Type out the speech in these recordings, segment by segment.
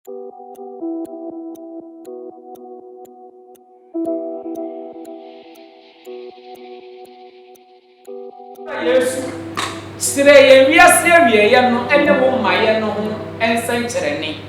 Yes. Sire we are serious no ene wo maye no ho ensan kyerene.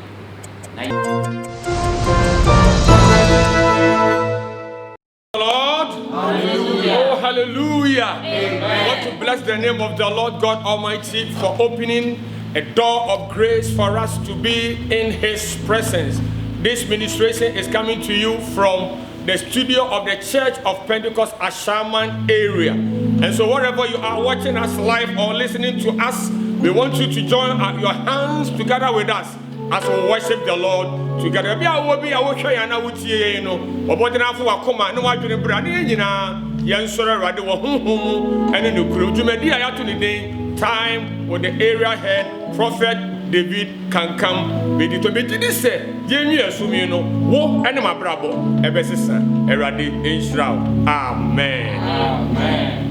Lord, hallelujah. Oh, hallelujah. Amen. I want to bless the name of the Lord God Almighty for opening a door of grace for us to be in His presence. This ministration is coming to you from the studio of the Church of Pentecost Ashaman area. And so wherever you are watching us live or listening to us, we want you to join your hands together with us as we worship the Lord together. Be a wobi a wo hwe ya na wutie no. Obodina fo wakoma na wadwene bra na nyina yensore rade wo honhom ene ne kuro dwumadi a yato ne den time with the area head Prophet David Kankam be to be this say yenwi asumi no wo ene mabrabo ebesesa erade enhyira. Amen. Amen.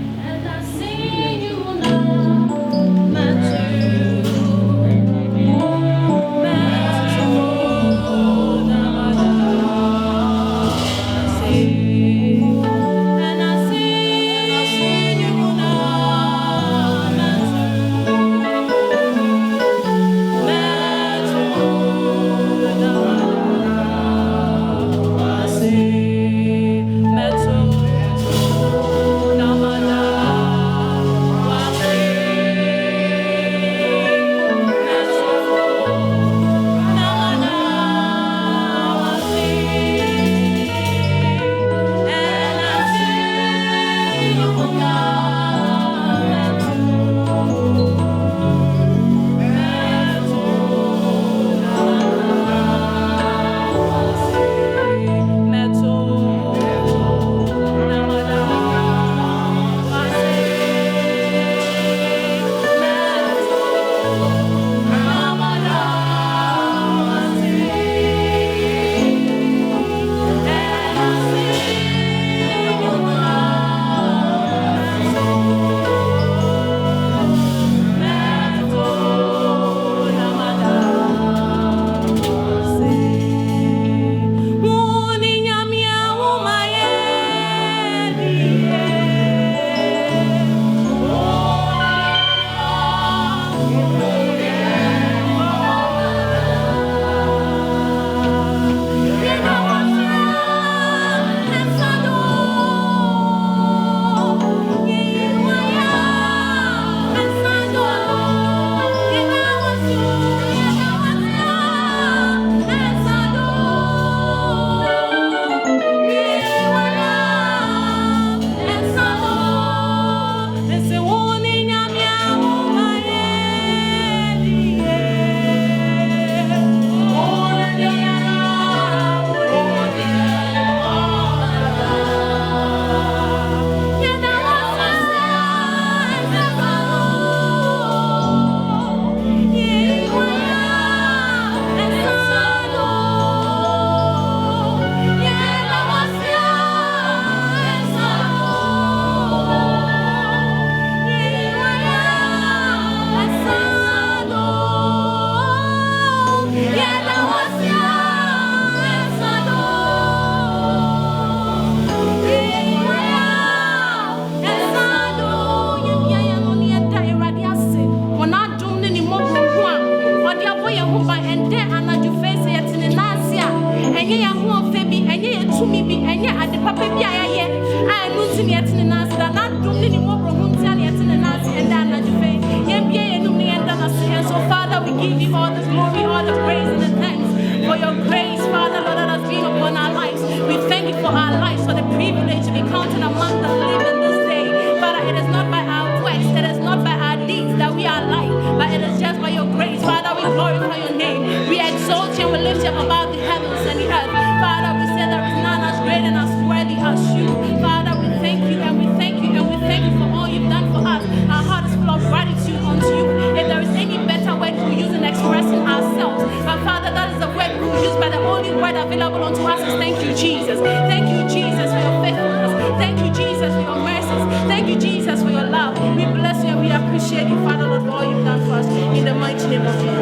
appreciate you, Father, Lord, for all you've done for us. In the mighty name of Jesus.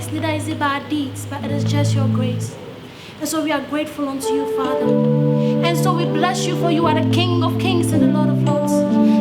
works, neither is it by our deeds, but it is just your grace. And so we are grateful unto you, Father. And so we bless you, for you are the King of kings and the Lord of lords.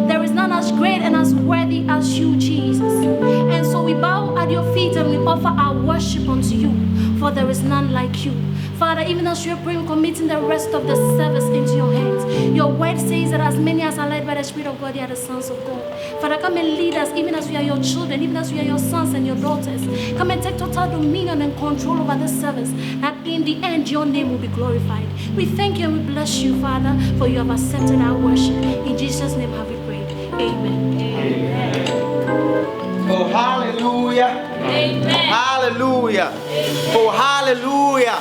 There is none as great and as worthy as you, Jesus. And so we bow at your feet and we offer our worship unto you, for there is none like you. Father, even as we are praying, committing the rest of the service into your hands. Your word says that as many as are led by the Spirit of God, they are the sons of God. Father, come and lead us, even as we are your children, even as we are your sons and your daughters. Come and take total dominion and control over this service, that in the end your name will be glorified. We thank you and we bless you, Father, for you have accepted our worship. In Jesus' name have we prayed. Amen. Amen. Oh, hallelujah. Amen. Hallelujah. Amen. Oh, hallelujah.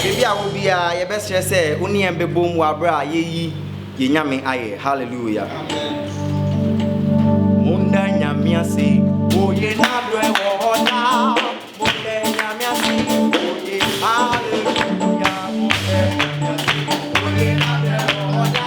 Baby, I will be your best say, Uni and Beboom Wabra, ye nyame aye. Hallelujah. Munda nyamiasi, oh ye nadwe wohona. Munda nyamiasi, oh ye hallelujah. Oh ye nadwe wohona.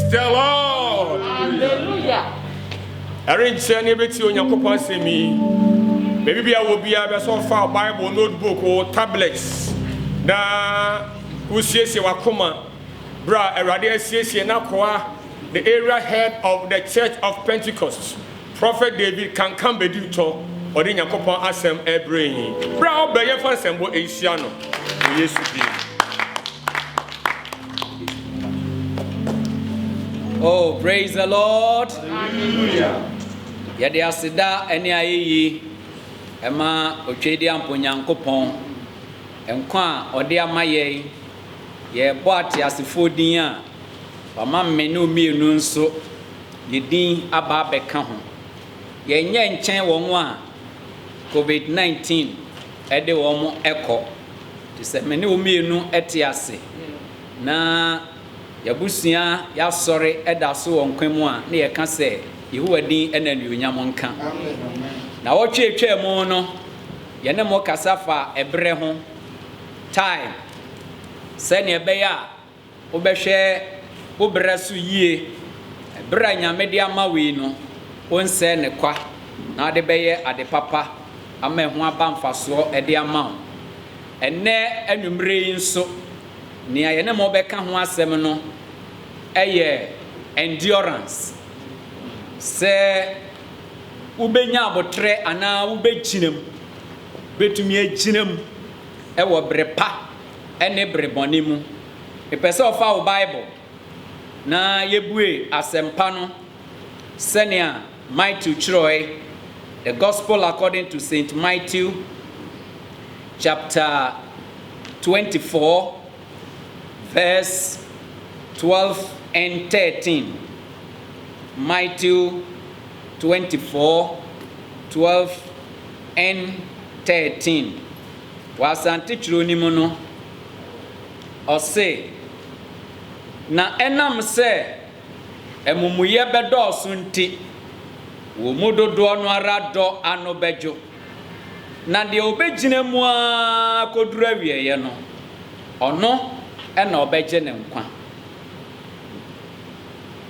the Lord. Hallelujah. Arrange any bit on your coupon see me. Maybe I will be a so far Bible notebook or tablets. Na Usiesi Wakuma, Bra Eradia Siesi Nakwa, the area head of the Church of Pentecost. Prophet David can come be due to or in your coupon asem ebring. Bra Bayer Fansembo Asiano. Yes, Oh, praise the Lord. Hallelujah. Yade asida eni ayeyi ema otwedi amponyankopon enkwa ode amaye ye bo ate asefo din a mama mmenu mienu nso yedin aba beka ho ye nye nchen won a COVID-19 ede wo mo ekọ ti se mene wo mienu ete ase na yabusia ya sori eda so won kwemu a na ye ka se Yehowa din enanu onyam nka na wotwe mu no ye ne mo kasafa ebre ho time se ne be ya wo behwe wo bre so yie ebre nyame de amawe no wonse ne kwa na ade beye ade papa ama ho aba mfaso ede ama enne anwumre nso ne ye ne mo beka ho asem no eye endurance se ubenya abotre ana ubegyinem betumi agyinem ewo brepa ene brebonimu epese ofa wo bible na yebue asempa no senia Matthew Chroy, the gospel according to Saint Matthew chapter 24 verse 12 and 13. Matthew 24, 12 and 13. Wasante chironimu no ose na enam se emumuye bedo sunti wo mododo no ara do ano bejo na de obegyina mu a koduru awieye no ono ena obegye ne nkwa.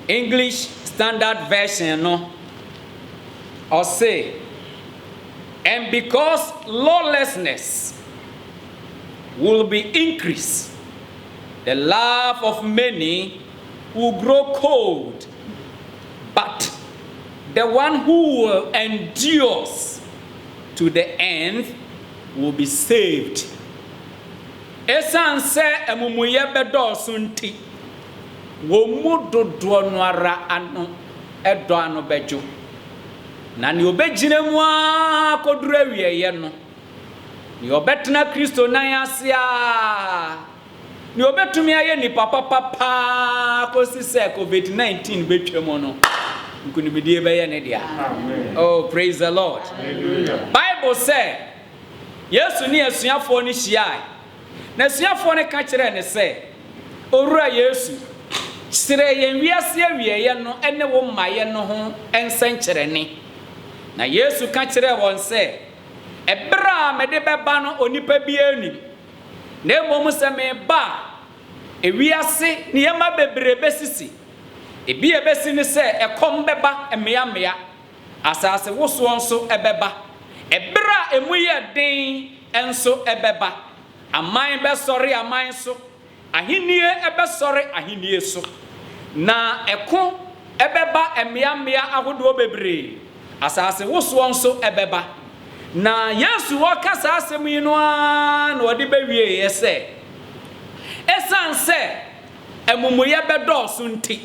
English Standard Version no or say, and because lawlessness will be increased, the love of many will grow cold, but the one who will endures to the end will be saved. Esan se emumuye bedo sunti wo mudodo no ara ano edo ano bejo na ni obegyina mu akoduru awieye no ni obetena Kristo nan ase a ni obetumi aye ni papa kosi se COVID-19 betwemo no nkunibidie be ye ne dia. Oh, praise the Lord. Hallelujah. Bible say Yesu ni asuafo ni hia na asuafo ne ka kire ne se owura Yesu sire yen wiase awieye no ene wo maye no ho ensenkyere ne na Yesu ka kire won se ebra me de beba no onipa bi anim na emom se me ba ewiase ne yema bebrebe sisi ebi ebesi ne se ekom beba emea asase woso nso ebeba ebra emuye den enso ebeba aman be sori aman so ahinie ebe sori ahinie so na eko ebeba emea ahodo bebre asase woso nso ebeba na Yesu wakasa asem yi no na odi bewie yese esanse emumuye bedo so nti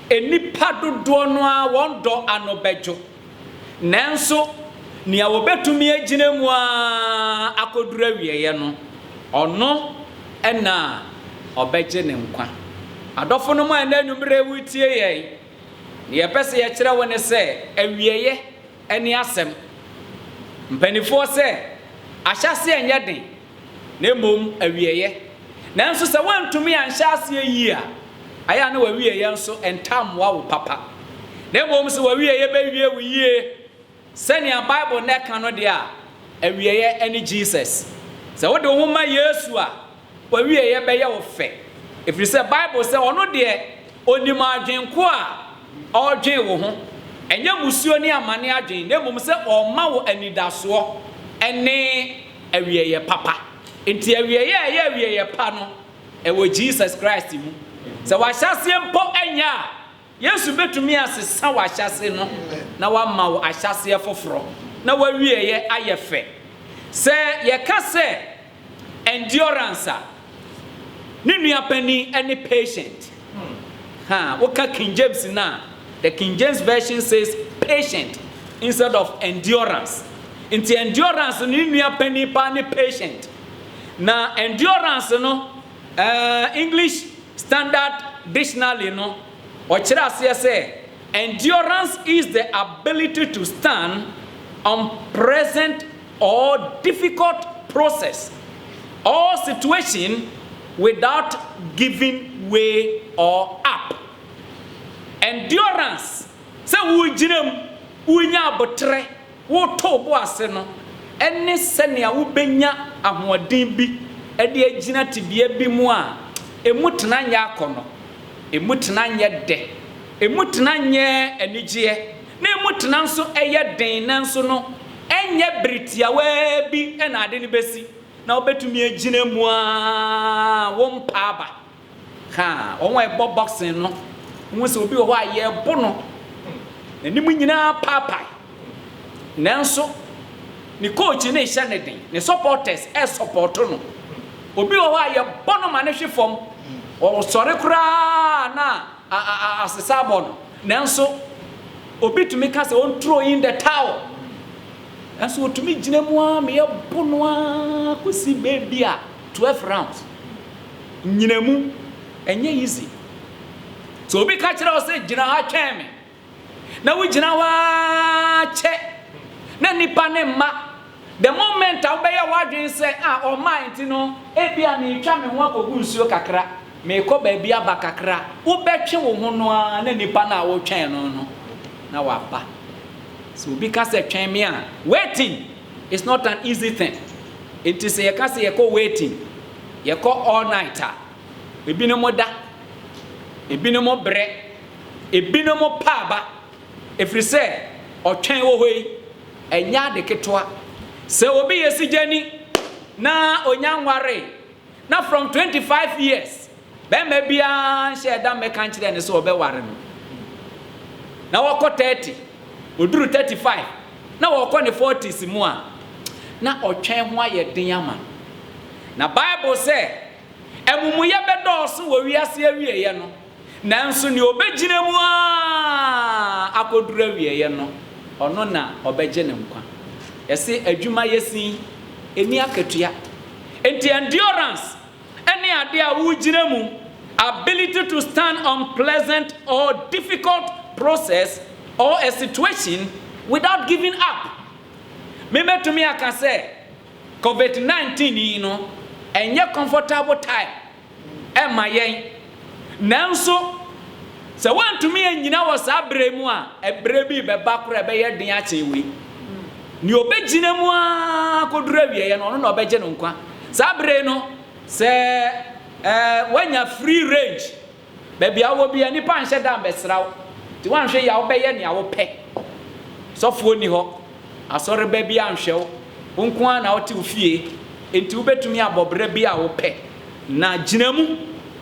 enipa dodo no a wondo anobejo nanso nia wobetumi agina mu a akodura wieye no ono ena obeje ne nkwa adofo no mu ananumre wutie ye ne yepese ye kire woni se awieye eni asem mpanifo se ahyase enye den na mom awieye nanso se wantumi anhyase yi a aya na wawieye nso entamwa wo papa na mom se wawieye bewie wo yie senia Bible na ka no de a awieye eni Jesus se wo de wo ma Yesu a wawieye be ye wo fe ifiri se Bible se ono de onim adwenko a ɔdwen wo ho ɛnyɛ musuo ne amane adwen na mmom sɛ ɔma wo anidasoɔ ɛne awieyɛ papa enti awieyɛ a ɛyɛ awieyɛ pa no ɛwɔ Jesus Christ mu sɛ wahyɛseɛ mpo ɛnyɛ a Yesu betumi asesa wahyɛse no na wama wo ahyɛseɛ foforɔ na wawieyɛ ayɛ fɛ sɛ yɛka sɛ endurance a ne nua pani any patient woka King James na the King James version says patient instead of endurance nti endurance ne nua pani pa ne patient na endurance no English Standard Dictionary no ɔkyerɛ aseɛ sɛ endurance is the ability to stand on present or difficult process or situation without giving way or up. Endurance. Se wujinam wunya abotre wo to bo ase no ene sene a wubenya ahoɔden bi ede agina tibia bi mu a emutena nya akono emutena nya de emutena nya anigye na emutena nso eye den na nso no enye britiawa bi na ade ne besi na obetumi agina mu a wo mpa aba ha onwa ebo boxing no wo se obi wo aye bo no na nimu nyina papa nanso ni coach ne hye ne den ne supporters support no obi wo aye bo no ma ne hwe fom o sore kura na asesa bo no nanso obi tumi ka se on throw in the towel nanso otumi gina mu a me ye bo no a kosi baby a 12 rounds nyina mu enye easy so obi ka kire o se gina ha twem me na wo gina wa che na nipa ne ma the moment a obeye wadwen se o mind no ebia na etwa me ho akogu nsuo kakra me ko ba bia ba kakra wo betwe wo ho no a na nipa na wo twɛn no na wa ba so obi ka se twɛn me a waiting is not an easy thing it is ye ka se ye ko waiting ye ko all night a ebi no moda ebi no mo bre ebi no mo pa ba efri se otwen wo hoi enya de ketwa se obi yesigani na onyanware na from 25 years be ma bia sheda me kan kire ne se obe ware no na woko 30 oduru 35 na woko ne 40s mu a na otwen ho ayeden ama na Bible say emumuye bedoso wo wiase awieye no nanso ne obegina mu a akodura awieye no ono na obegye ne nkwa yesi adwuma yesi eni akatua enti endurance any ade a wugina mu ability to stand on pleasant or difficult process or a situation without giving up me to me aka say COVID-19 you know enye comfortable time ema yen nanso se want to me anyina was abremu a ebre bi be bakora be ye den a chewe ni obegina mu a kodura wieye no no obegye no nkwa sabre no se wanya free range baby awo bia ni pa nhye da besraw ti wan hwe ya obeye ne awo pe sofo ni ho asore baby anhwe wo nko na wote ofie enti ubetumi abobre bia wo pe na ginamu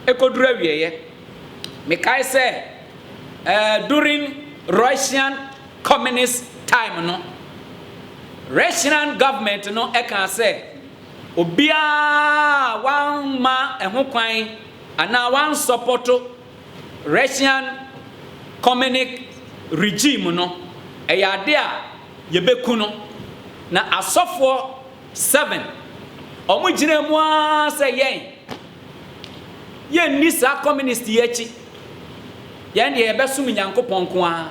ekodura wieye me kai se during Russian communist time no Russian government no e kan say obia wan ma ehun kwan ana wan support Russian communist regime no eyade a yebeku no na asofo 7 omo gina mu a say yen ni sa communist yechi yen de ebesum nyankopon ko a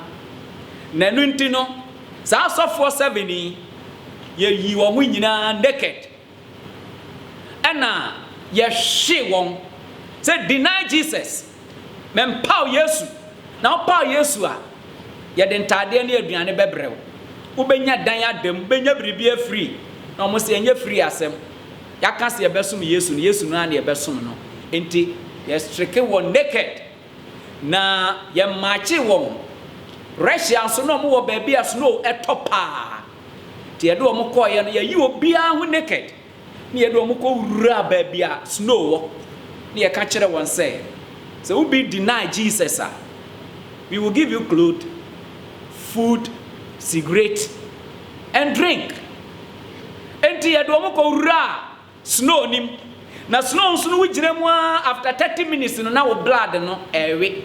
na nu nti no sa asofo 7 ni ye yi wo ho nyina naked ana ye hwe won say deny Jesus men paw Yesu na paw Yesu a ye de ntade na aduane bebrew wo benya dan adam benya bribia free na mo se enya free asem yaka se ye besum Yesu no na ye besum no enti ye strike won naked na ye machi won Russia so no mo baby a snow etopa ti ye do mo ko ye no ye yi obi a hu naked ni ye do mo ko wura baby a snow ni ye ka kire won say so we be deny Jesus we will give you clothes, food, cigarette and drink enti ye do mo ko wura snow nim na snow so no wigire mu after 30 minutes no na wo blood no ewe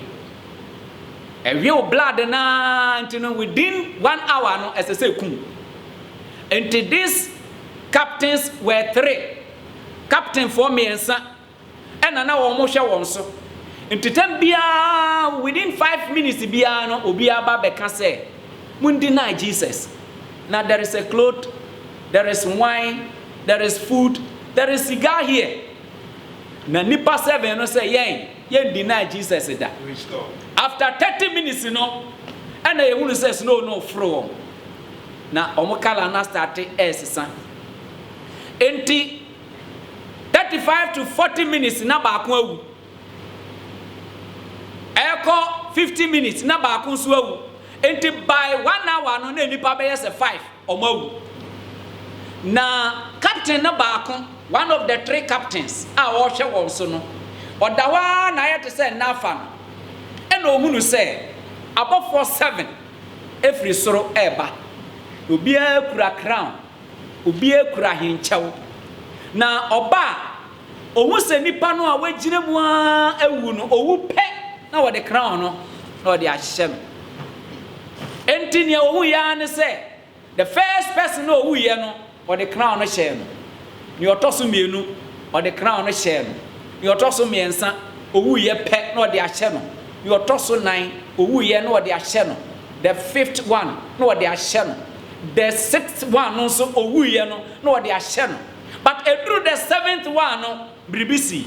wo blood na ntino within 1 hour no as I say kum enti these captains were 3 captain for me ensa ena na wo mo hwe won so enti tem bia within 5 minutes bia no obi aba be ka say mun deny Jesus now there is a cloth, there is wine, there is food, there is cigar here. Na nipa 7 no say yen deny Jesus da. After 30 minutes no, and they who says no from. Na omo kala na start esesa. Enti 35 to 40 minutes na ba ko awu. Eko 50 minutes na ba ko so awu. Enti by 1 hour no na nipa be yes 5 omo awu. Na captain na ba ko one of the 3 captains a wo hwe won so no odawa na yete say na fa no e na omunu say above 7 every soro eba obi akura crown obi akura hinchew na oba ohu se nipa no a wagire mu a ewu no owu pe na wo de crown no na wo de ahye no enti ne ohu ya ne say the first person no owu ye no wo de crown no share no ni otoso mienu o de crown no share no ni otoso miensa owu ye pe na o de ahye no ni otoso 9 owu ye na o de ahye no the 5th one na o de ahye no the 6th one no so owu ye no na o de ahye no but through the 7th one no bribisi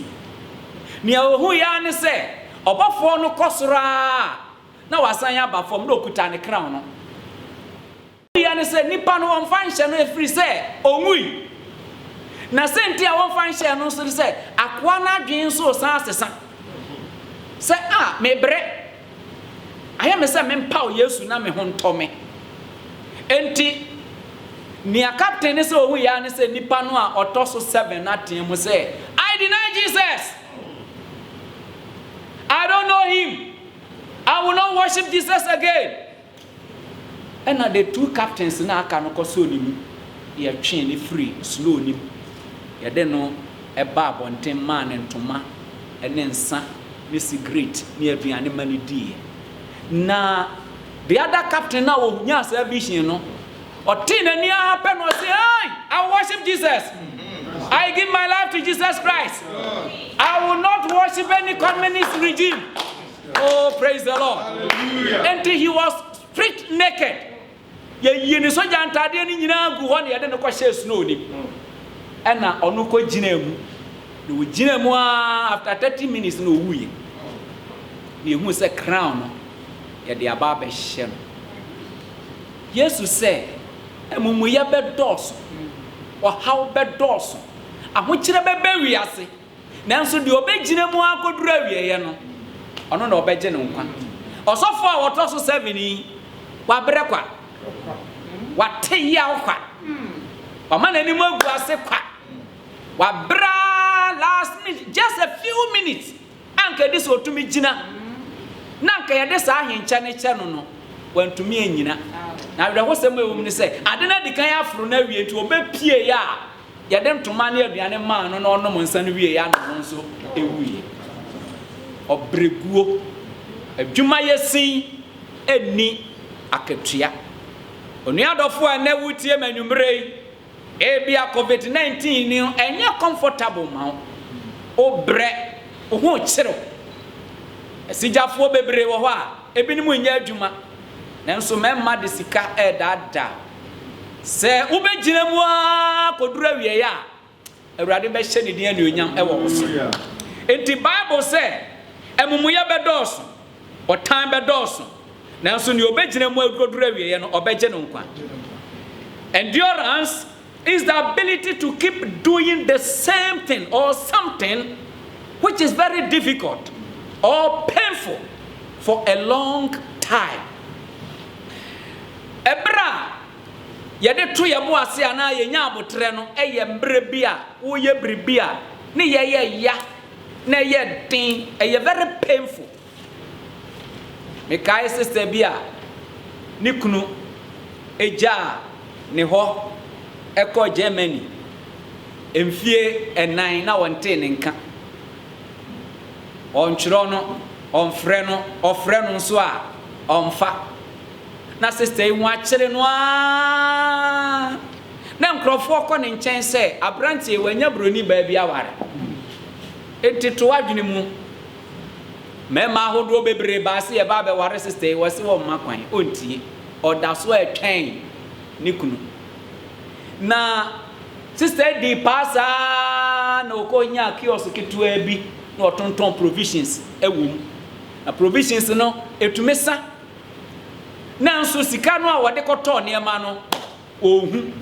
ni owu ya ne se obafo no kosora na wasan ya ba fom na okuta ne crown no ya ne se nipa no on fan hye no efri se onwui na senti a won fan share no so say akwa na dwen so san asesa say me bre aye me say me mpaw Yesu na me ho ntome enti ni a captain say ohu ya ne say nipa no a otoso 7 na ten mu say I deny Jesus, I don't know him, I will not worship Jesus again. And the 2 captains na aka no koso ni mu ye twen ni free slow ni yede no eba abonten man ntoma ene nsa ni cigarette ni aduane mani die na the other captain na wo nya sa vision no otin ani ape no say I worship Jesus, I give my life to Jesus Christ, I will not worship any communist regime. Oh, praise the Lord. Until he was stripped naked, ye ni so jantade ni nyina gu ho na yede no ko share snow ni ena onu ko ginemu no ginemu after 30 minutes no wuye ni hu se crown no ye de aba be hye no Yesu say emumuye be doso o how be doso ahokyere be be wiase nanso de obeginemu akoduru awieye no ono na obegye ne nkwa osofo a wotoso 7 yi wa brekwa wa teya kwa Mama na nimu agu ase kwa wa bra last minute just a few minutes anka this otumi gina na anka ye de sa ahencha ne che no no wantumi anyina na we ho sem ewum ni say ade na dikan afro na wie nti obepie ya ye de ntoma na aduane ma no na onom nsa no wie ya no nso ewuye obreguo adwuma yesin eni akatua onuadofo a na wutie manumrei ebia COVID-19 ni enye comfortable ma obre ohu chiro esijafo bebre wo ho a ebinim nya adwuma nanso memma de sika edada se ubegina mu a kodura wie ya awurade be hye ne dia ne onyam ewo wo so enti Bible say emumuya bedoso o time bedoso nanso ni obegina mu kodura wie ya no obegye no nkwa. Endurance is the ability to keep doing the same thing or something which is very difficult or painful for a long time. Ebra yede to ye bo ase ana ye nya abotre no eye mbre bia wo ye bribia ne ye ya na ye din eye very painful. Me kai sister bia ni kunu eja ne ho eko Germany emfie enan na wonte ne nka onchiro no onfre no ofre no nso a onfa na sister yi wa kire no a na nkrofo ko ne nchen se abrante wanya broni ba bia ware entito adwene mu mema ahodo bebre ba se e ba be ware sister wo se wo makwan ontie oda so etwen ni kunu na sister di pasa na okonya kiosk ketua bi na otonton provisions ewum na provisions no etumesa na nso sika no a wode koto ne ma no ohu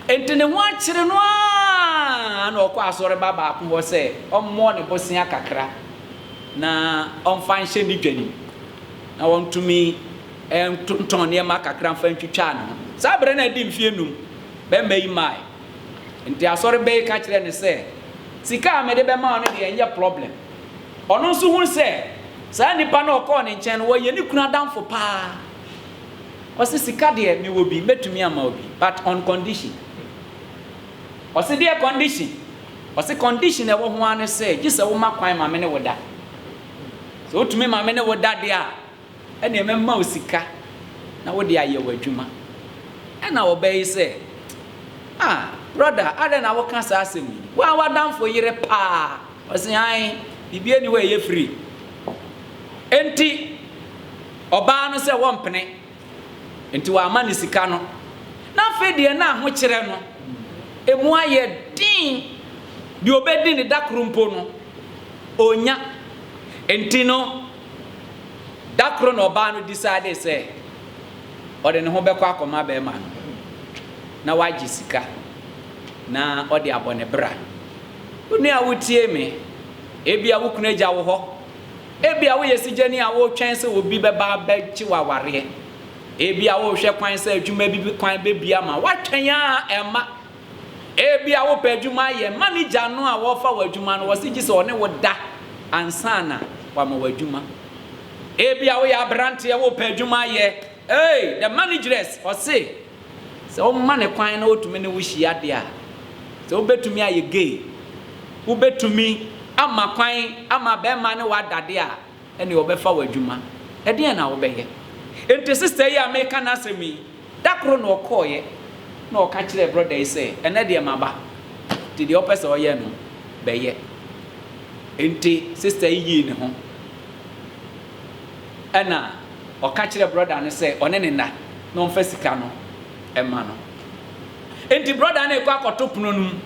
entene ho akire no a na okọ asore baba ko ho se ommo ne bosia kakra na omfa nhye ni dwani na wontumi tonton ne ma kakra mfa ntwitwa no sabre na di mfie num be mai mai enti asore be ka kire ne se sika me de be ma no de enye problem ono nso hu se sa nipa na okọ ne nchen wo ye ni kuna damfo pa osi sika de me wo bi metumi ama obi but on condition osi de condition osi condition e wo ho ane se gise wo makwan ma me ne woda so otumi ma me ne woda de a ene e memma osika na wo de aye wadwuma ena wo be se brother ade na wo kan sa asemi wa wadamfo yire pa osi an bibie ni we ye free enti oba no se wo mpene enti wa amani sika no na fedie na ho kire no emu aye din bi obedi ni dakrumpo no onya enti no dakro no oba no decide say ode ne ho bekọ akoma be ma no na waji sika na ode abone bra uni a wotie me ebia wo kuna gya wo ho ebia wo yesigani a wo twen se obi beba bagchi waware ebia wo hwe kwan se adwuma bi kwan bebia ma watwen a ema ebia wo padwuma ye manager no a wo fa wadwuma no wo se gi se one wo da ansana wa ma wadwuma ebia wo ya brante wo padwuma ye the managers o se o mane kwan na otumi ne wo hia de a se wo betumi aye gay wo betumi ama kwan ama be ma ne wadade a ene wo be fa wadwuma e de na wo be ye enti sister yi America na asemi dakro no okoye na oka kire brother yi say ene de maba ti de opese oye no be ye enti sister yi ne ho ena oka kire brother ne say one ne na no mfa sika no ema no enti brother na ekwa akoto puno num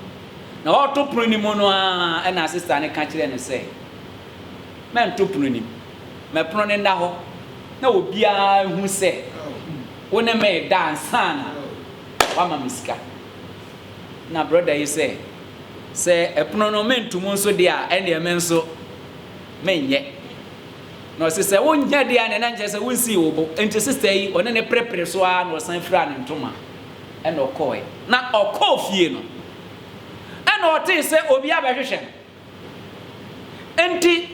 na oto puno ni mo no a ena sister ne ka kire ne say men to puno ni me puno ne nda ho na obia hu se wona me dance na wa ma miska na brother yi say epuno no mentum nso de a ene e menso menye no se wonya de a ne na nje se wonsi wo bo enti sister yi one ne prepare so a no san fra ne ntoma ene okoe na okofie no ene ote se obi abehwehwe enti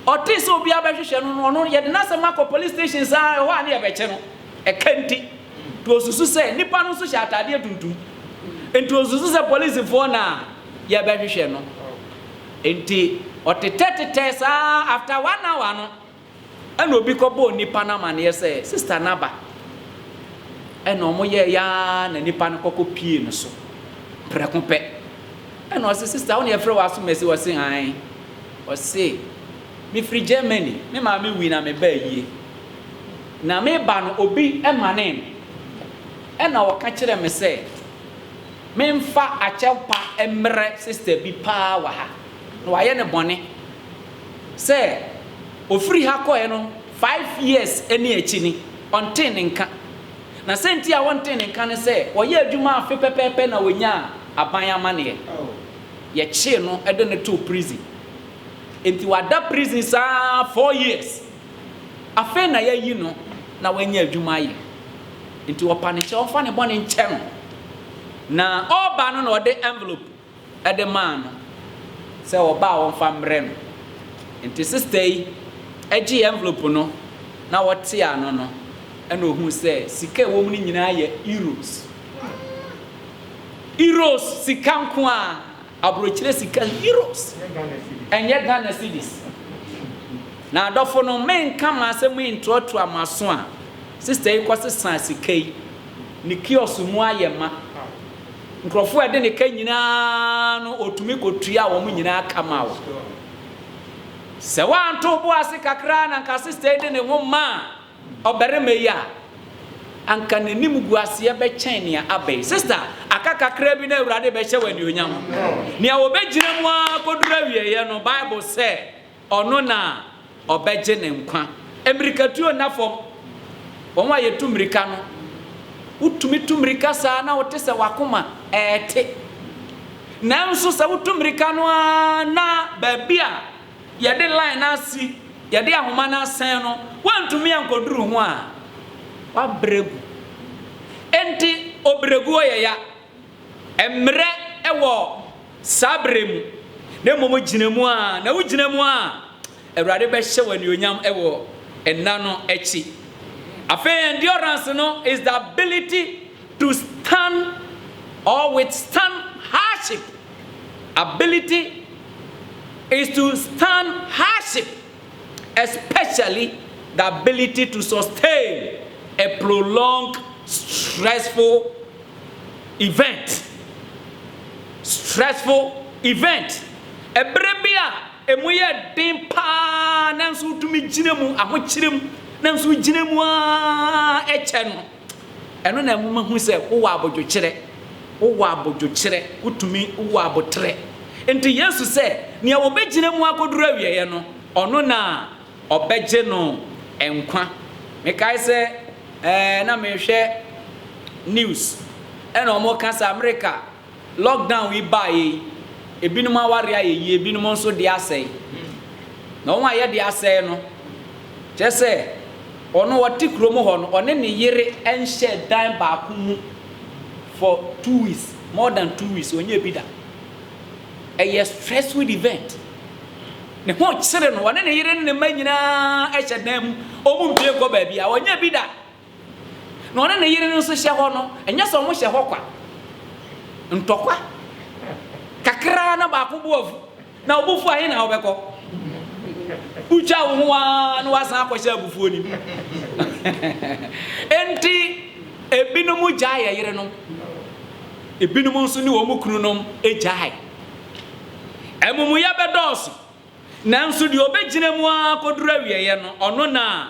ote se obi abehwehwe no no ye de na se mako police station sa ho ane e beche no e kanti to osusu se nipa no so sha atade tuntum enti osusu se police for na ye behwehwe no enti otetete sa after 1 hour no ena obi kobo nipa na mane say sister naba ena omo ye ya na nipa no kokopie no so prekope ena o sister won ye frɛ wa so mesi wo se han o se me free Germany me ma me wi na me ba yie na me ba no obi emane ena o ka kire me say me mfa achepa emre sister bi pa wa ha no wa ye ne bone say ofiri ha koe no 5 years eni achi ni onte ne nka na senti a wonte ne nka ne se oye adwuma afe pepepe na wonya aban amane ye chi no ede ne to prison enti wada prison sa 4 years afen na yayi no na wanya adwuma ye nti wopa ne che ofa ne bone nche no na oba no na ode envelope ede man no se oba wonfa mre no nti sister yi agi envelope no na wote ano no ena ohu se sika wo mu ni nyina ye euros sika nko a abrochire sika euros enye Ghana cedis na adofo no men kama asemu introto amaso a sister yi kwose san sika yi ni kiosk mu ayema nkrofo ede ne ka nyina no otumi kotua wo mu nyina kama wo se wanto bo ase kakra na nka sister ede ne homa obereme ya anka nanim guase be chen ne abai sister aka kakra bi na Awurade be hye wani onyam ne a obegyina mu akodura wieye no Bible say ono na obegye ne nkwa emirikatuo na fom wonwa yetu mirika no utumi tumirika saa na wote se wakoma ete nanso se utumirika no na babia yede line na si yede ahoma na asen no wantumi ankoduru ho a wabregu enti obregu oyeya emre ewo sabremu na momo ginemu a na wuginemu a Awurade be hye wani onyam ewo enna no echi endurance no is the ability to stand or withstand hardship. Ability is to stand hardship, especially the ability to sustain a prolonged stressful event. Ebrebia emuye din pa nanso tumi ginemu ahokyirem nanso ginemu a eche no eno na mu mahu se wo abodwokyere utumi wo abotre enti Yesu se ne wo beginemu akoduru awieye no ono na obegye no enkwa mekai se na mehwe news ena omo kasa America lockdown wi bae ebinum aware aye ebinum nso de asai na won aye de asai no chese ono wati kromo ho no one ne yere enhye dan ba ku for 2 weeks, more than 2 weeks onye bi da a stressful event ne ho kire no one ne yere ne manyina ehye dan mu omu bie ko ba bia onye bi da na one ne yere no so hye ho no enye so mo hye ho kwa ntokwa kakra na ba ko boafu na obufu ahe na obeko ucha wo ho no wasan akwhye abufuo ni enti ebinom gyae yere no ebinom nso ni wo mu kunu nom egyae emumu ya bedos nanso di obegyina mu akodura wieye no ono na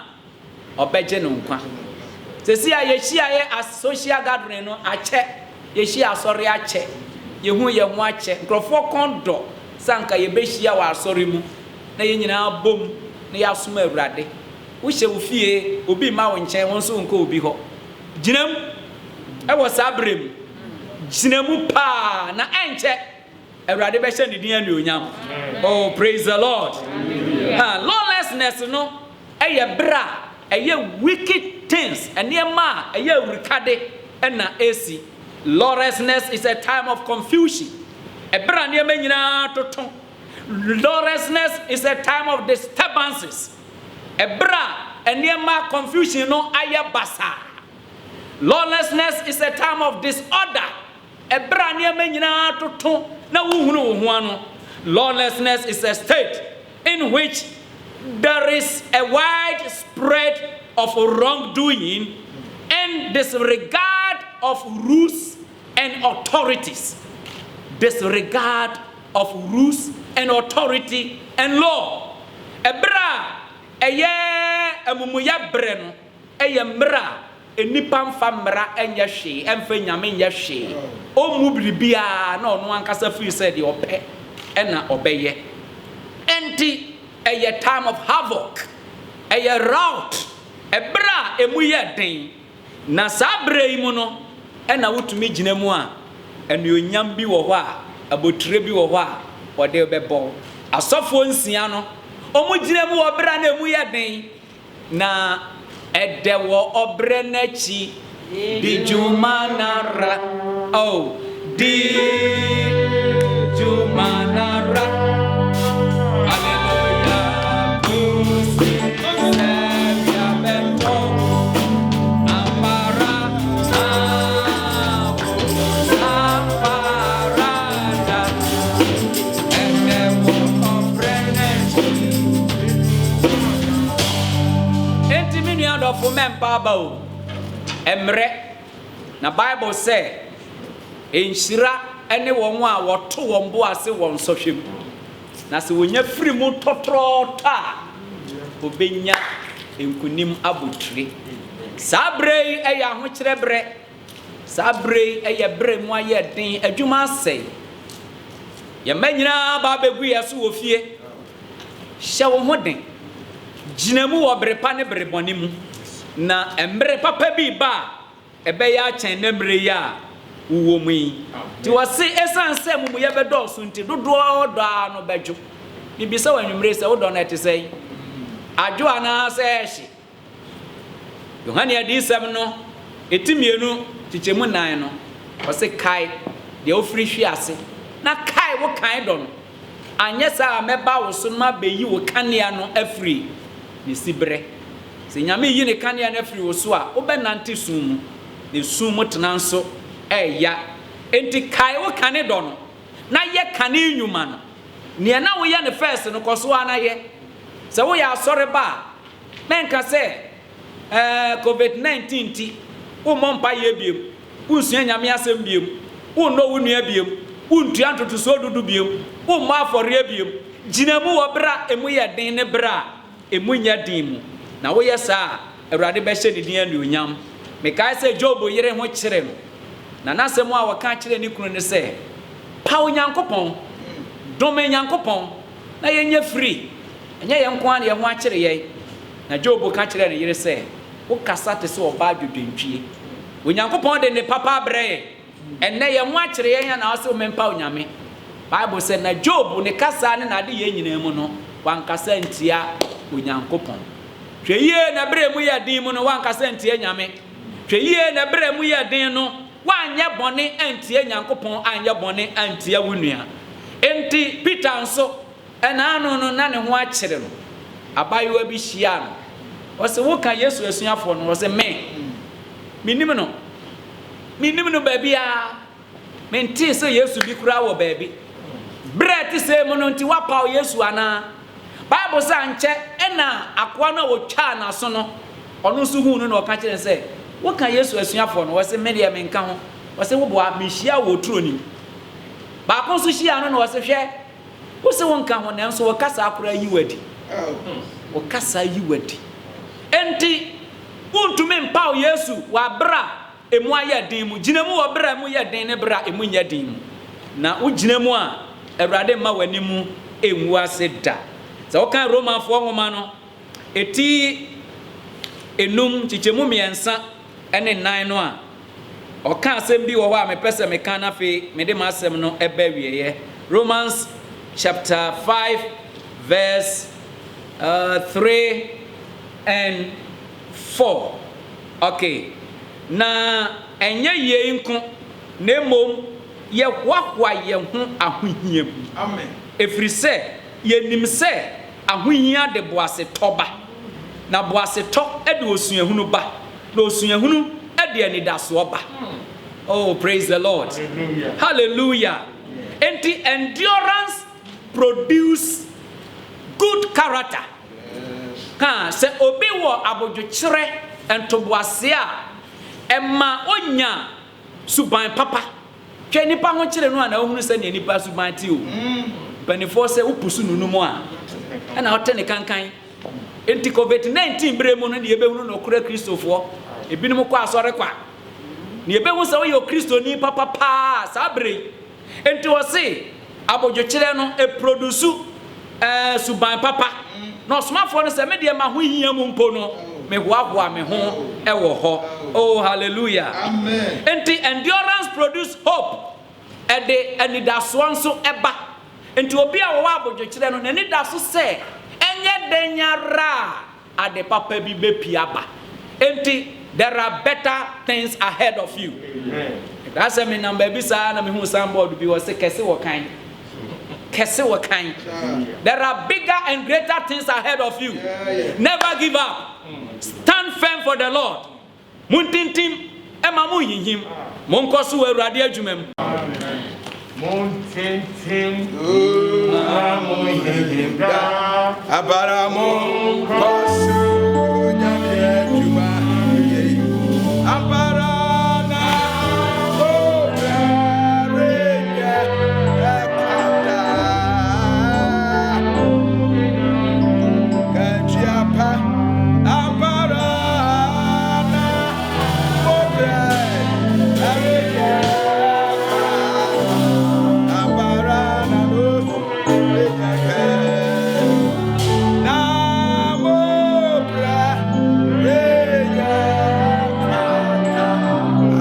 obegye no nkwa sesi ayehia ye social gathering no ache yehia asori ache yehu ye ho ache nkrofo kondo sanka ye behia wa asori mu na ye nyina bom na ya soma Awurade wo hye wo fie obi ma wo nchen won so nko obi ho ginam ewo sabrem ginam pa na enche Awurade be hye ne din anuonyam oh praise the Lord lawlessness no eye bra eye wicked things ene ma eye urikade na AC lawlessness is a time of confusion ebra ne ma nyina toton lawlessness is a time of disturbances ebra ene ma confusion no aya basa lawlessness is a time of disorder ebra ne ma nyina toton na wuhunu wo ho ano lawlessness is a state in which there is a wide spread of wrongdoing and disregard of rules and authorities. Disregard of rules and authority and law. Ebra eye amumuya bre no eye mra enipa mfa mra enye hwe emfa nyame enye hwe o mu bibia na ono ankasa free said the ope ena obeye enti eye time of havoc eye rout ebra emuye den na sabre yi mu no ena wotumi gina mu a enuonyam bi wo ho a abotire bi wo ho a wode bebo asofo nsia no omu gina mu wo bra na emuye den na edewo obrenechi di jumanara oh di jumanara hallelujah kusi ya beto amara aparada edewo obrenechi enti minu adofo mempa ba o emre na Bible say enhyira ene won a woto won bo ase won sohwem na se wonya firi mu totrota obenya enkunim abotire sabrei eya ho kyerɛbrɛ sabrei eya brɛ mu aye den adwuma asɛ ye manyina ba begu yeso wo fie hye wo ho den gyinamu wo brepa ne brebɔne mu na emre papa bi ba ebeya kyɛn na mre ya wo mu yi ti wase esanse mu ye bedo so nti dodo da no bedwo bibisa wanwumre se wo do na te sei adwo ana se ehye Yohane adisem no etimienu tichemu nan no wase kai de ofri hwe ase na kai wo kan do no anye sa meba wo so ma beyi wo kanea no afri ne sibre se nyame yi ne kanea na afri wo so a wo benante sum mu ne sum mu tenanso eya enti kai wo kane do no na ye kane nyuma no ne na wo ye ne first no koso ana ye se wo ya asore ba menka se COVID-19 ti wo mompa ye biem wo sua nyame asem biem wo no wo nua biem wo ntua ntoto so dudu biem wo ma afore biem ginamu wo bra emu ye den ne bra emu nya din mu na wo ye sa awurade be hye ne din anuonyam me kai se Job yere ho kyere no na nasemu a waka kyere ni kunu ne se pa onyankopon dome nyankopon na yenye free enye ye nko an ye ho akyere ye na Job ka kyere ne yere se wo kasa te se oba dwodwentwie onyankopon de ne papa bre enne ye ho akyere ye na wo se o mempa onyame Bible say na Job ne kasa ne na de ye nyina mu no wankasa ntia onyankopon hweye na bre mu ye din mu no wankasa ntia nyame hweye na bre mu ye din no wanye bone antie nyankopon anye bone antie wunua enti Peter nso ena anu no na ne ho akyere no abayewa bi hia no wose wo ka Yesu asuafo no wose minim no baby a menti se Yesu bi kura wo baby bread se mo no nti wapa Yesu ana Bible say nche ena akwa no wo twa na so no ono so hu no na o ka kyere se wo ka Yesu asuafo no wose me de me nka ho wose wo boa me hia wo troni ba ko so hia no na wose hwe wose wo nka ho na nso wo kasa akora yi wadi wo kasa yi wadi enti wontume mpa Yesu wa bra emu aye din mu ginemu wo bra mu ye din ne bra emu nya din mu na wo ginemu a Awurade ma wani mu enwu ase da za wo kan Roman fo nwoma no eti enum chichemu miensa ene nan no a o kan asem bi wo wa me pese me kan na fe me de ma asem no eba wieye Romans chapter 5 verse 3 and 4 okay na enye ye nko na mom ye hwahwa ye ho ahohia bu amen efri se ye nim se ahohia de boase toba na boase to e de osuahunu ba na osuahunu e de anidaso oba oh praise the Lord hallelujah enti endurance produce good character ha se obi wo abodwokyere entoboase a emma onya suban papa twa nipa ho kyere no na ohunu se ne nipa suban ti o banifo se upusu nunumu a na hote ne kankan enti COVID-19 bremu no ne yebehunu no kura kristofo ebinim kwa asore kwa ne yebehu se wo yo kristoni papa pa sabre enti wo se abodwokyere no e produce suban papa no smafo no se me de ma ho hia mu mpo no me hoahoa me ho e wo ho oh hallelujah amen enti endurance produce hope e de anidaso nso eba enti obi a wo abodwokyere no n'anidaso se enye danyara ade papa bi bepiaba. Enti there are better things ahead of you. That's a me number bisa na me hu somebody bi was say kese wakan. Kese wakan. There are bigger and greater things ahead of you. Never give up. Stand firm for the Lord. Muntintim ema mu yinhim. Monkoso Awurade adwumam. Muntintim amu yinhim da. Abaramo kosu nyame adwuma. Abarana obrarenya akada. Kajiapa abarana obrarenya abarana obrarenya namo obrarenya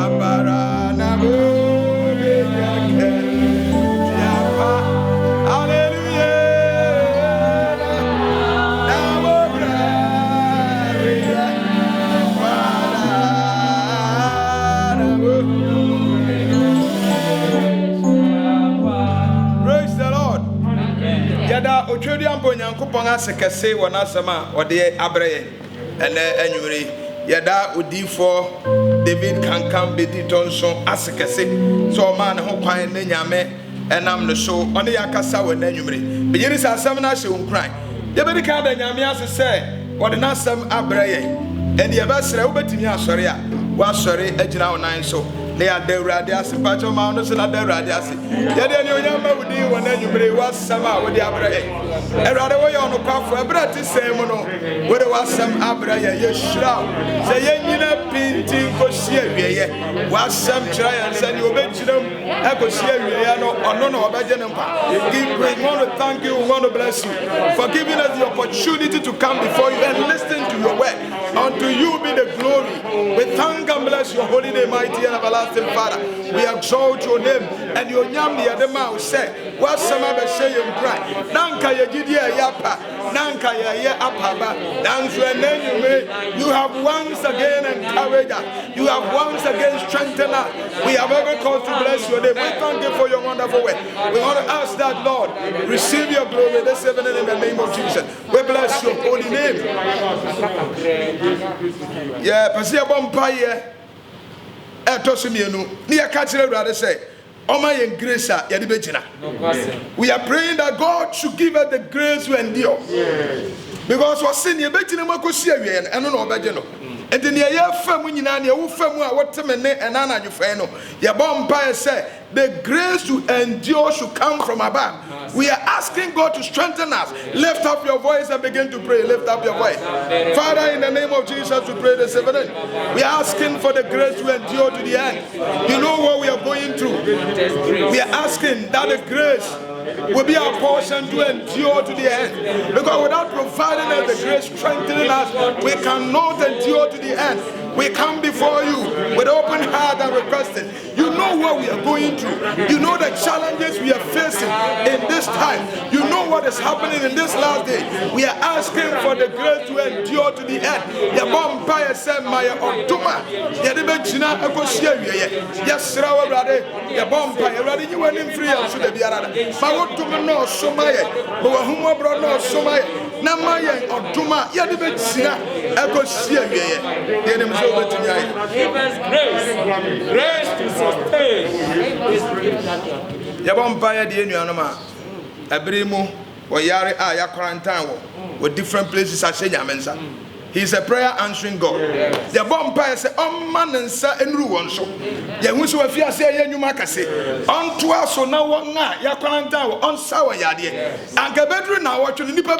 abarana obrarenya Kajiapa. Hallelujah. Namo obrarenya Praise the Lord. Yada otwedi ampo nyankopon asekese wona asema ode abreye ene anwure yada odifo David kankam bedi tonso asekese so man ho kwan ne nyame enam no so one yakasa wona anwure beyiri sa asem na hye wonkran yebedi ka da nyame asese wode na asem abreye ene yebasere wobetimi asore a wasore agina wonan so ne ya da Awurade ase pacho ma no so na da Awurade ase yede ne onyama wudi wona anwure wasam a wode abreye Awurade wo ye ono kwafo ebrati sem no wode wasam abreye yeshira se yenyina pinti kosi awieye wasam kira ya se ne obekiram ekosi awieye no ono no obeje ne mpa we want to thank you, we want to bless you for giving us the opportunity to come before you and listen to your word. Unto you be the glory. We thank and bless your holy name, mighty and everlasting Father. We exalt your name and your name the other man say, what some of us say you cry. Nanka ya gidia yapa, Nanka ya apaba, you have once again encouraged us. You have once again strengthened us. We have ever called to bless your name. We thank you for your wonderful work. We want to ask that, Lord, receive your glory this evening in the name of Jesus. We bless your holy name. Yeah, Pasia Bompire. Etosimienu. Nia Kachire rather say, Oma yen grace yadibejina. We are praying that God should give us the grace to endure. Because what sin ye betina makosia yen and no obejeno. And then ye fam nyina ne wo fam a wotemene enana adwufa no. Ye Bompire say the grace to endure should come from above. We are asking God to strengthen us. Lift up your voice and begin to pray. Lift up your voice. Father, in the name of Jesus, we pray this evening. We are asking for the grace to endure to the end. You know what we are going through. We are asking that the grace will be our portion to endure to the end. Because without providing us the grace, strengthening us, we cannot endure to the end. We come before you with open heart and requesting. You know what we are going through. You know the challenges we are facing in this time. You know what is happening in this last day. We are asking for the grace to endure to the end. Yabompire said, Maya Otuma, Yadibechina, Akosia, yes, Rawa Brade, Yabompire, ready you went in free and should be another. Mawotuma no Somaya, Boahuma brought no Somaya, Namaya Otuma, Yadibechina, Akosia, Give us grace to sustain. Yabompire, the Enuanoma, Abrimu, or Yari, ya quarantine with different places. I say, Yamensa. He's a prayer answering God. The Bompire say, man and sa and ruin so. Yamusu, if you say, you make say, on to us, so now one night, ya quarantine on sour yadi. And Gabedru now, what you need to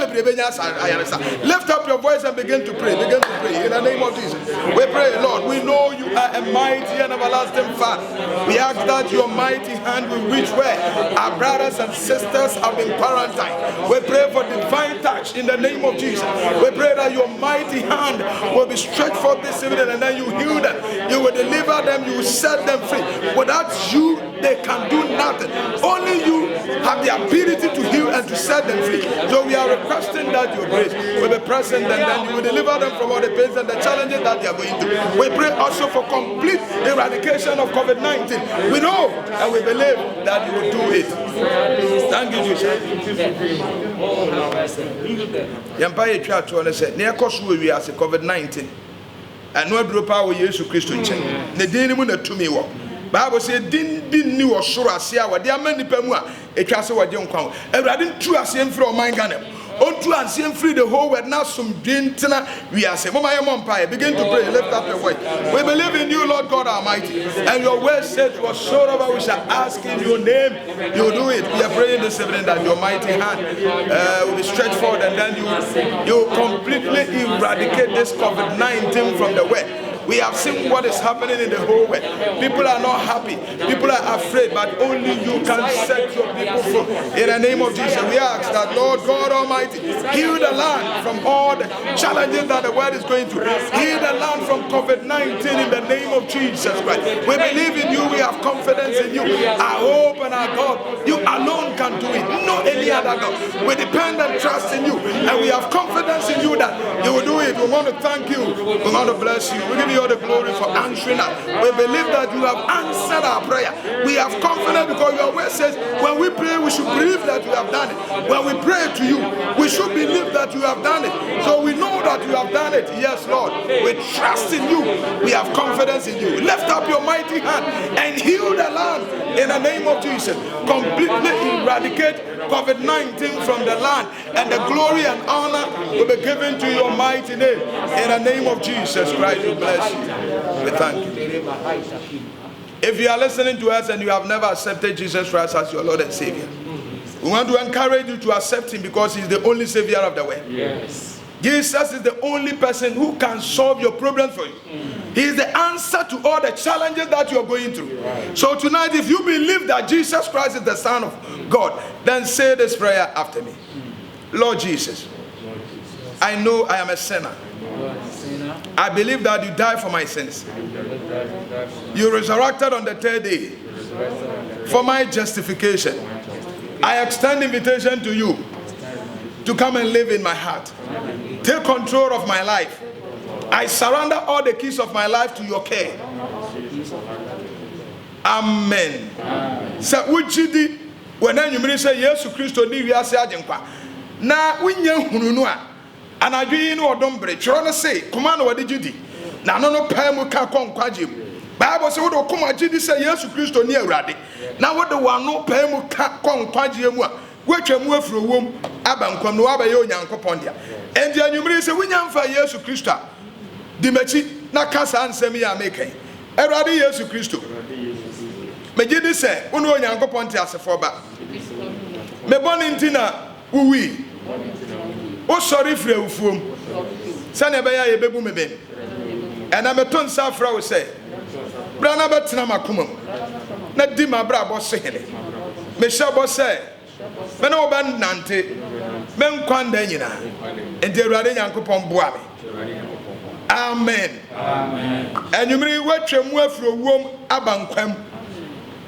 lift up your voice and begin to pray. Begin to pray in the name of Jesus. We pray, Lord. We know you are a mighty and everlasting Father. We ask that your mighty hand will reach where our brothers and sisters have been quarantined. We pray for divine touch in the name of Jesus. We pray that your mighty hand will be stretched forth this evening, and then you heal them. You will deliver them. You will set them free. Without you, they can do nothing. Only you have the ability to heal and to set them free. So we are requesting that your grace will be present, and then you will deliver them from all the pains and the challenges that they are going through. We pray also for complete eradication of COVID-19. We know and we believe that you will do it. Thank you, Jesus. Yempire twa to on say na ekoso we ase COVID-19. Anu aduro pa wo Yesu Kristo nche. Ne din ni mu na tumi wo. Bible say din bi ni wo soro ase a wode amanipa mu a etwa se wode nkwa. Awurade ntu ase mfiri o man Ghana. Ontu ase mfiri the whole world na some din tena we ase. Mama ye empire begin to pray, lift up your voice. We believe in you, Lord God Almighty. And your word said whatsoever we shall ask in your name, you do it. We are praying this evening that your mighty hand will be stretched forward, and then you completely eradicate this COVID-19 from the world. We have seen what is happening in the whole world. People are not happy. People are afraid, but only you can set your people free. In the name of Jesus, we ask that, Lord God Almighty, heal the land from all the challenges that the world is going through. Heal the land from COVID-19 in the name of Jesus Christ. We believe in you. We have confidence in you. Our hope and our God, you alone can do it. No any other God. We depend and trust in you, and we have confidence in you that you will do it. We want to thank you. We want to bless you. We give you all the glory for answering us. We believe that you have answered our prayer. We have confidence because your word says when we pray, we should believe that you have done it. When we pray to you, we should believe that you have done it. So we know that you have done it. Yes, Lord. We trust in you. We have confidence in you. Lift up your mighty hand and heal the land in the name of Jesus. Completely eradicate COVID-19 from the land, and the glory and honor will be given to your mighty name. In the name of Jesus Christ, we bless you. We thank you. If you are listening to us and you have never accepted Jesus Christ as your Lord and Savior, we want to encourage you to accept Him because He's the only Savior of the world. Yes. Jesus is the only person who can solve your problems for you. He is the answer to all the challenges that you are going through. Right. So tonight, if you believe that Jesus Christ is the Son of God, then say this prayer after me. Lord Jesus, I know I am a sinner. I believe that you died for my sins. You resurrected on the third day for my justification. I extend invitation to you to come and live in my heart. Take control of my life. I surrender all the keys of my life to your care. Amen. So would when you say yes to Christo ni wiase agenkwa na wunye hununu a anadwi no odombre chiro no say kuma na wade gidi na no pa mu ka konkwaje mu Bible say wo kuma gidi say Yesu Kristo ni awurade na wo de wano pa mu ka konkwaje mu a wetwa mu afro wom abankwam no abaye onyankopon dia endi anwumire say wunya mfa Yesu Kristo di machi na kasa ansem ya mekan awurade Yesu Kristo me gidi say wo no onyankopon ti asefo ba me boni ntina uwi o sorry frɛ ufuom sane be ya ye bebu me ben ena me ton sa fra wo say bra na betena makoma na di ma bra bo sehene me shabo say me no ba nante me nkwanda nyina enti awurade nyankopɔn boa me amen amen enumri watwam afro wom abankwam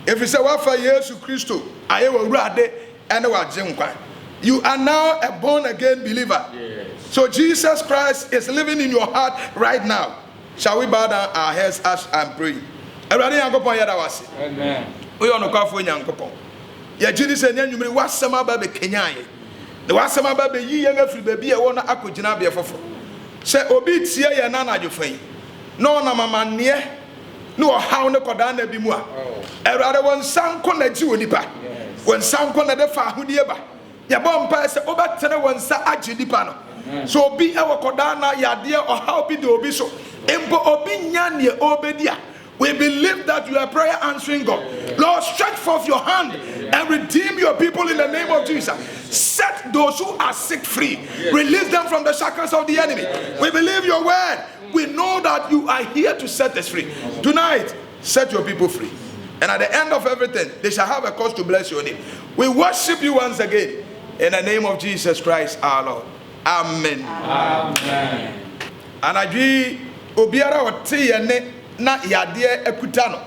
efise wafa Yesu Kristo aye wa awurade ene wa gyenkwa. You are now a born again believer. Yes. So Jesus Christ is living in your heart right now. Shall we bow down our heads as and pray? Awurade nyankopɔn yada wase. Amen. We on kwafo nyankopɔn. Ya gidi se nyanyumre wasama ba be kenyaye. The wasama ba be yi yen afri ba bi e wona akogina be fofo. Se obi tie ye na na adwofan. No na mamanne no haw ne koda na bi mu a. Awurade won sanko na ji onipa. Won sanko na de fa ahodie ba. Ya bompa se obatene wonsa agi nipa no so obi e wokoda na yade oha obi de obi so empo obi nya ne obedi a. We believe that you are prayer answering God. Lord, stretch forth your hand and redeem your people in the name of Jesus. Set those who are sick free. Release them from the shackles of the enemy. We believe your word. We know that you are here to set us free. Tonight, set your people free. And at the end of everything, they shall have a cause to bless your name. We worship you once again. In the name of Jesus Christ our Lord. Amen. Amen. Anadwi obiara wote ye ne na yade akuta no.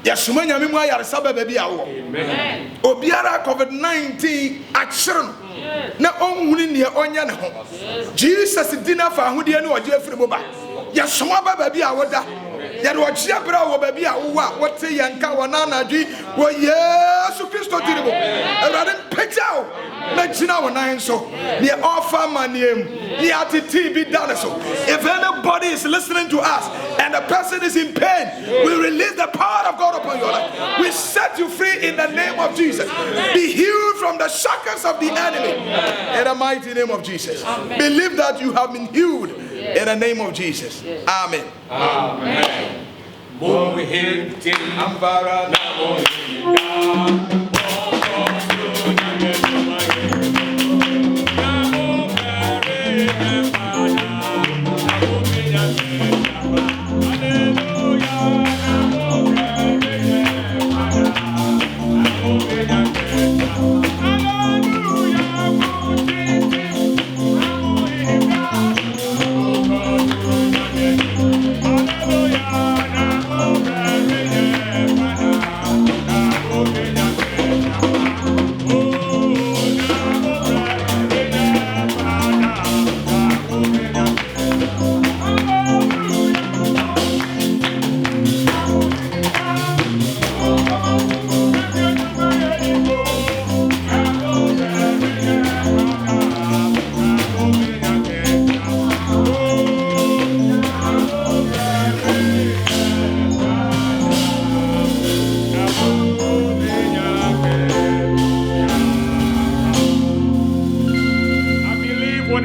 Yasoma nyame mu ayaresa baba bi awo. Amen. Obiara COVID-19 akyere no. Na onhuni ne onya ne ho. Jesus dina fa ahode ne oje afiri mo ba. Yasoma baba bi awoda. Yade oje abra wo baba bi awo a wote yanka wona anadwi wo Yesu Kristo diribo. Awurade mpagyaw na gina wona nso. Ne offer maniem. Ne atiti bi dane so. If anybody is listening to us and the person is in pain, we release the power of God upon your life. We set you free in the name of Jesus. Be healed from the shackles of the enemy in the mighty name of Jesus. Believe that you have been healed in the name of Jesus. Amen. Amen.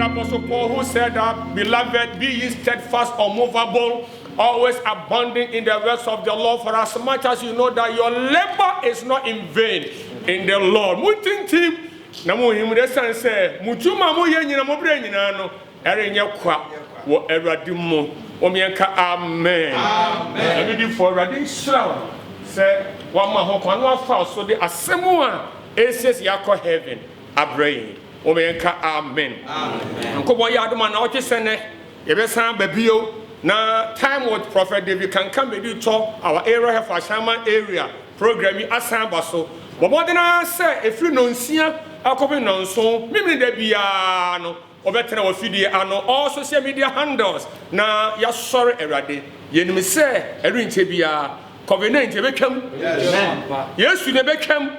Apostle Paul, who said that, beloved, be ye steadfast, unmovable, always abounding in the works of the Lord, for as much as you know that your labor is not in vain in the Lord. Mutintim na mo himre san say mutuma mo ye nyina mo bre nyina no erenye kwa wo Awurade mo o mienka amen. Amen. Every for Awurade shraw say one ma ho kwa no afa so de asemu a eses yakọ heaven abrayin. Amen. Amen. Nkobo ya adoma na oche sene yebesan babio na time with Prophet David can come be to our area for Shaman area program asan baso. Bobodena say if you no nsia akobe no nso mimni da bia no obetena wo fidie ano all social media handles na ya sori Awurade yenim say erinche bia COVID-19 became yes, you never came.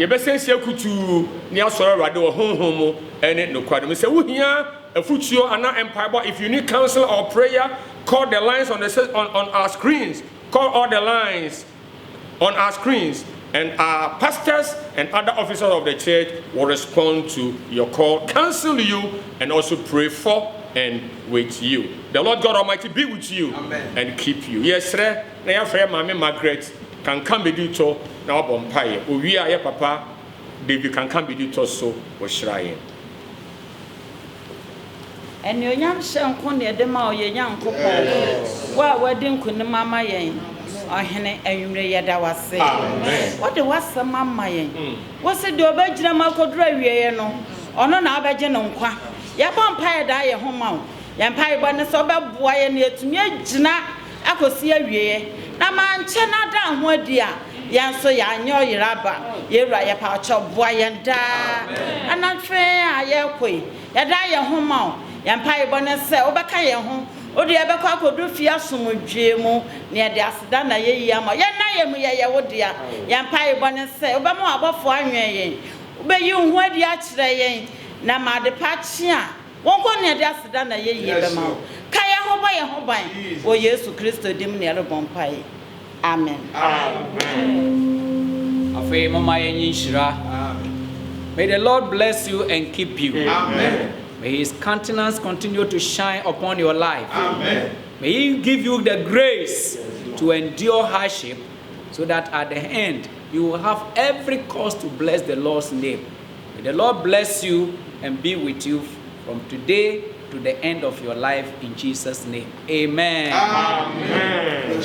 You be sense you kutu ni asoro Awurade wo honhom ene no kwade. Say wo hia afutuo ana empire, but if you need counsel or prayer, call the lines on our screens. Call all the lines on our screens, and our pastors and other officers of the church will respond to your call, counsel you, and also pray for and with you. The Lord God Almighty be with you. Amen. And keep you. Yes, sir. Na your friend Mama Margaret can come be do to na obompaye. Owi a ye papa David can come be do to so wo shirayen. And your young son konne de ma o ye Nyankopon. Wa wadin kunni mama yen. Ohene anwumre yeda wase. Amen. What the was mama yen. Wo se de obagyina makodura wieye no. Ono na abegye no nkwa. Ya bompaye da ye homa o. Ya mpaye bone so beboa ye na etumi agina akosi awieye. Na manche na da ho adi a yanso ya anyo yiraba. Yewura ye pa cho boa ye da. Anafe a ye koi. Ya da ye homa o. Ya mpaye bone se obeka ye ho. Odi ebekọ akodu fi asomdwe mu ne de aseda na ye yi ama. Ye na ye mu ye wodi a. Ya mpaye bone se obemu abofo anwen yen. Obeyi hu adi a kire yen. Na ma de pa chi a wonko ne de aseda na ye yi be ma kaya ho ba ye ho ban o Yesu Kristo dim ne re bon pai. Amen. Amen. Afi mama ye nyinshira. Amen. May the Lord bless you and keep you. Amen. May his countenance continue to shine upon your life. Amen. May he give you the grace to endure hardship so that at the end you will have every cause to bless the Lord's name. May the Lord bless you and be with you from today to the end of your life in Jesus' name. Amen. Amen.